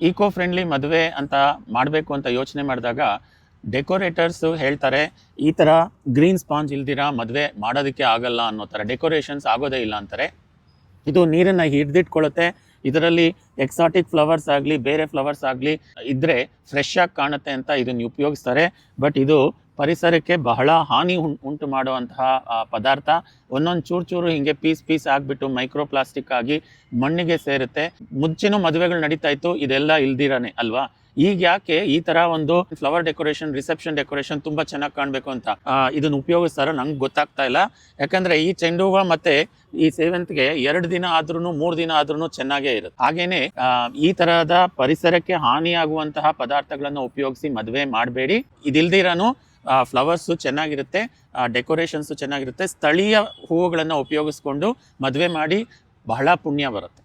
Eco friendly ಮದುವೆ ಅಂತ ಮಾಡಬೇಕು ಅಂತ ಯೋಚನೆ ಮಾಡಿದಾಗ ಡೆಕೋರೇಟರ್ಸು ಹೇಳ್ತಾರೆ ಈ ಥರ ಗ್ರೀನ್ ಸ್ಪಾಂಜ್ ಇಲ್ದಿರ ಮದುವೆ ಮಾಡೋದಕ್ಕೆ ಆಗಲ್ಲ ಅನ್ನೋ ಥರ, ಡೆಕೋರೇಷನ್ಸ್ ಆಗೋದೇ ಇಲ್ಲ ಅಂತಾರೆ. ಇದು ನೀರನ್ನು ಹಿಡಿದಿಟ್ಕೊಳ್ಳುತ್ತೆ. ಇದರಲ್ಲಿ ಎಕ್ಸಾಟಿಕ್ ಫ್ಲವರ್ಸ್ ಆಗಲಿ ಬೇರೆ ಫ್ಲವರ್ಸ್ ಆಗಲಿ ಇದ್ದರೆ ಫ್ರೆಶ್ ಆಗಿ ಕಾಣುತ್ತೆ ಅಂತ ಇದನ್ನು ಉಪಯೋಗಿಸ್ತಾರೆ. ಬಟ್ ಇದು ಪರಿಸರಕ್ಕೆ ಬಹಳ ಹಾನಿ ಉಂಟು ಮಾಡುವಂತಹ ಪದಾರ್ಥ. ಒಂದೊಂದು ಚೂರು ಹಿಂಗೆ ಪೀಸ್ ಆಗಿಬಿಟ್ಟು ಮೈಕ್ರೋ ಪ್ಲಾಸ್ಟಿಕ್ ಆಗಿ ಮಣ್ಣಿಗೆ ಸೇರುತ್ತೆ. ಮುಂಚೆನೂ ಮದುವೆಗಳು ನಡೀತಾ ಇತ್ತು, ಇದೆಲ್ಲ ಇಲ್ದಿರಾನೆ ಅಲ್ವಾ. ಈಗ ಯಾಕೆ ಈ ತರ ಒಂದು ಫ್ಲವರ್ ಡೆಕೋರೇಷನ್, ರಿಸೆಪ್ಷನ್ ಡೆಕೋರೇಷನ್ ತುಂಬಾ ಚೆನ್ನಾಗಿ ಕಾಣಬೇಕು ಅಂತ ಇದನ್ನ ಉಪಯೋಗಿಸ್ತಾರೋ ನಂಗೆ ಗೊತ್ತಾಗ್ತಾ ಇಲ್ಲ. ಯಾಕಂದ್ರೆ ಈ ಚೆಂಡು ಹೂವು ಮತ್ತೆ ಈ ಸೇವಂತಿಗೆ 2 ದಿನ ಆದ್ರೂ 3 ದಿನ ಆದ್ರೂ ಚೆನ್ನಾಗೇ ಇರುತ್ತೆ. ಹಾಗೇನೆ ಈ ತರಹದ ಪರಿಸರಕ್ಕೆ ಹಾನಿಯಾಗುವಂತಹ ಪದಾರ್ಥಗಳನ್ನು ಉಪಯೋಗಿಸಿ ಮದುವೆ ಮಾಡಬೇಡಿ. ಇದಿಲ್ದಿರಾನು ಫ್ಲವರ್ಸು ಚೆನ್ನಾಗಿರುತ್ತೆ, ಡೆಕೋರೇಷನ್ಸು ಚೆನ್ನಾಗಿರುತ್ತೆ. ಸ್ಥಳೀಯ ಹೂವುಗಳನ್ನು ಉಪಯೋಗಿಸ್ಕೊಂಡು ಮದುವೆ ಮಾಡಿ ಬಹಳ ಪುಣ್ಯ ಬರುತ್ತೆ.